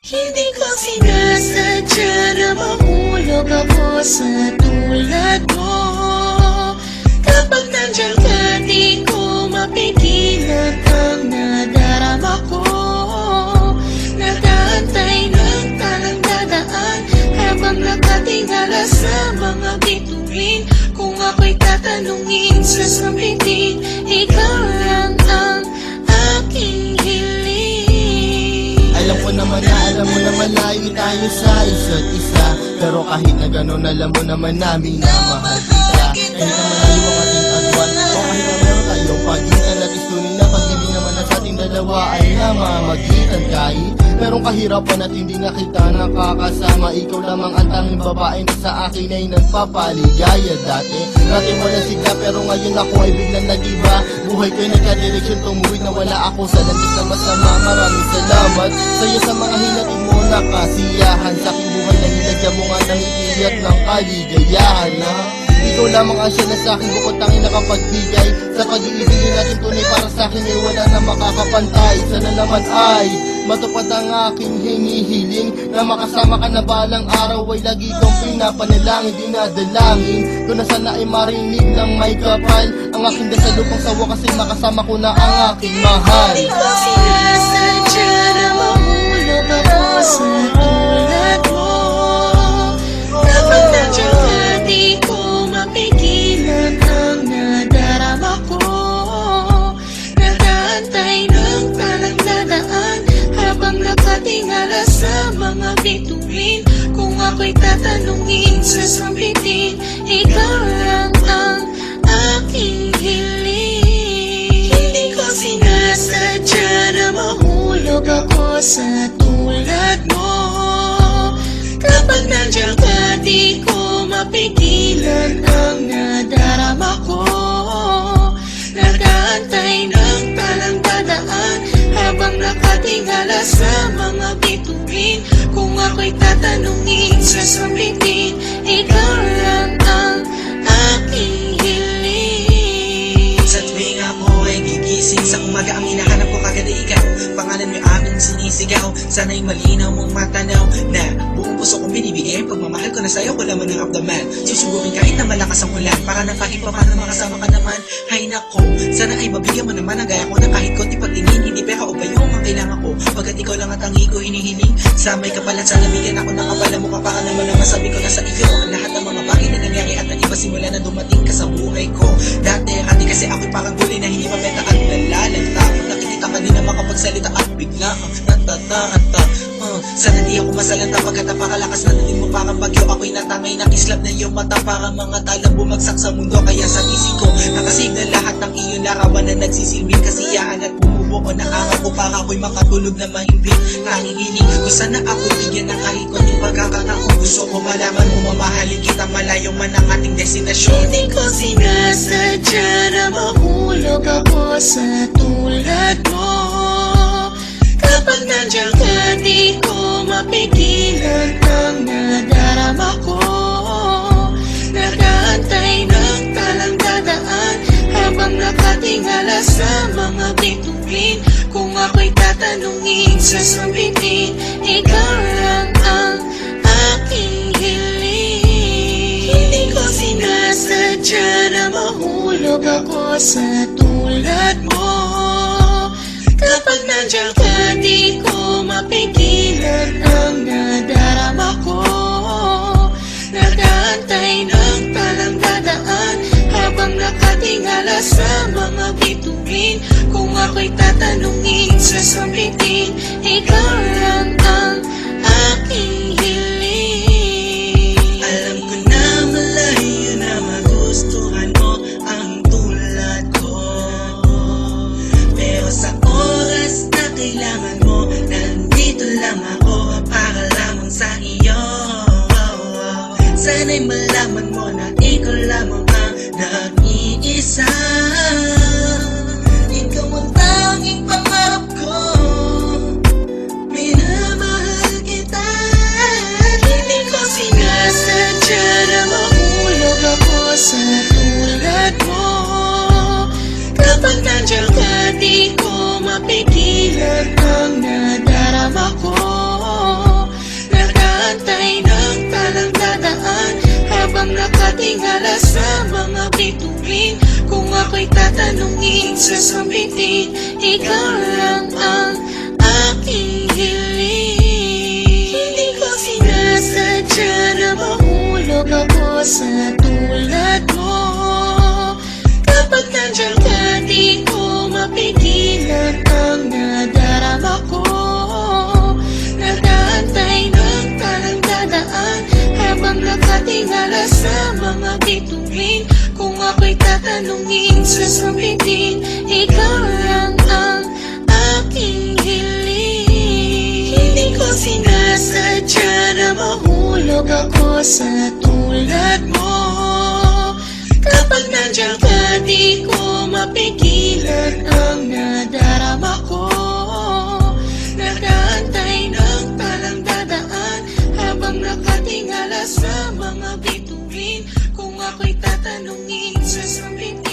Hindi ko sinasadya na mahulog ako sa tulad mo. Kapag nandiyan ka, di ko mapigilan ang nadarama ko. Nag-aantay ng talang dadaan habang nakatingala sa mga bituin. Kung ako'y tatanungin, sasabihin, ikaw lang ang aking hiling. Alam mo naman layo tayo sa isa't isa. Pero kahit na gano'n, alam mo naman namin na mahal kita. Kahit naman tayo ang ating agwan, o kahit na meron tayong pagitan, at istunin na pag-ibig naman na sa ating dalawa ay namamagitan. Kahit merong kahirapan at hindi na kita nakakasama, ikaw lamang ang tanging babae na sa akin ay nagpapaligaya. Dati natin wala sigla, pero ngayon ako ay biglang nag-iba. Buhay ko'y nagka-direksyon, tumuwid na wala ako sa landas na masama. Maraming salamat sa'yo sa mga hinatid mo na kasiyahan sa aking buhay, na nilagyan mo nga ng iiyak ng kaligayahan, ha? Ikaw lamang ang siya na sa'kin, bukod tanging nakapagbigay sa pag-iibigin natin tunay para sa'kin ay wala na makakapantay. Sana naman ay matupad ang aking hinihiling, na makasama ka na balang araw ay lagi kong pinapanalangin. Dinadalangin ko na sana ay marinig ng may kapal ang aking dasal upang sa wakas ay makasama ko na ang aking mahal. Hindi ko sinasadya na mahulog ako sa tulad mo. Kapag nandiyan ka, di ko mapigilan ang nadarama ko. Nag-aantay ng talang dadaan habang nakatingala sa mga bituin. Kung ako'y tatanungin, sasabihin, ikaw lang ang aking hiling. Hindi ko sinasadya na mahulog ako sa tulad mo. Kapag nandiyan ka, di ko mapigilan ang nadarama ko. Nag-aantay ng talang dadaan habang nakatingala sa mga bituin. Kung ako'y tatanungin, sasabihin, ikaw lang ang aking hiling. Sa tuwing ako ay gigising sa umaga, ang hinahanap ko kagad ay ikaw. Pangalan mo aming sinisigaw, sana'y malinaw mong matanaw na buong puso kong binibigay. Pagmamahal ko na sa'yo, ko laman ng abdaman. Susubukin kahit na malakas ang ulan, para nang kahit pa paano makasama ka naman. Hay nako, sana ay mabigyan mo naman ang gaya ko na kahit konti pagtingin. Hindi pera o bayo ang kailangan ko, pagkat ikaw lang ang tangi ko hinihiling. Sa may kapalan sa nabigyan ako ng kapala mo, kapaka naman ang masabi ko na sa iyo ang lahat ng mga bagay na nangyari at nag-iba simula na dumating ka sa buhay ko. Dati kasi ako'y parang gulay na hindi mabenta at nalalanta. Nakikita ka din na makapagsalita at bigla ang natatata. Sana di ako masalanta pagkat napakalakas na dating mo parang bagyo. Ako'y natangay na kislap na iyong mata, parang mga talang bumagsak sa mundo. Kaya sa isip ko nakasave na lahat ng iyong larawan na nagsisilbing kasiyahan at bumubuo na araw ko para ako'y makatulog na mahimbing. Nanginginig ko sana ako'y bigyan ng kahit konting pagkakataon. Gusto ko malaman mo mamahalin kita malayo man ang ating destinasyon. Hindi ko sinasadya na mahulog ako sa tulad mo. Kapag nandiyan ka, di ko mapigilan ang nadarama ko. Nag-aantay ng talang dadaan habang nakatingala sa mga bituin. Kung ako'y tatanungin, sasabihin, ikaw lang ang aking hiling. Hindi ko sinasadya na mahulog ako sa tulad mo. Kapag nandiyan ka, di ko mapigilan ang nadarama ko. Nag-aantay ng talang dadaan habang nakatingala sa mga bituin. Kung ako'y tatanungin, sasabihin, ikaw lang ang aking hiling. Alam ko na malayo na magustuhan mo ang tulad ko, pero sa oras na kailangan mo, nandito lang ako para lamang sa iyo. Sana'y malaman mo na ikaw lamang ang nag-iisa. Ikaw ang tanging pangarap ko, minamahal kita. Hindi ko sinasadya na mahulog ako sa tulad mo. Kapag nandiyan ka, di ko mapigilan ang nadarama ko. sasambitin. Ikaw lang ang aking hiling. Hindi ko sinasadya na mahulog ako sa tulad mo. Kapag nandiyan ka, di ko mapigilan ang nadarama ko. Nag-aantay ng talang dadaan habang nakatingala sa mga bituin. Kung ako'y tatanungin, sasabihin, ikaw lang ang aking hiling. Hindi ko sinasadya na mahulog ako sa tulad mo. Kapag nandiyan ka, di ko mapigilan ang nadarama ko. Nag-aantay ng talang dadaan habang nakatingala sa mga bituin. Kung ako'y tatanungin, sasabihin,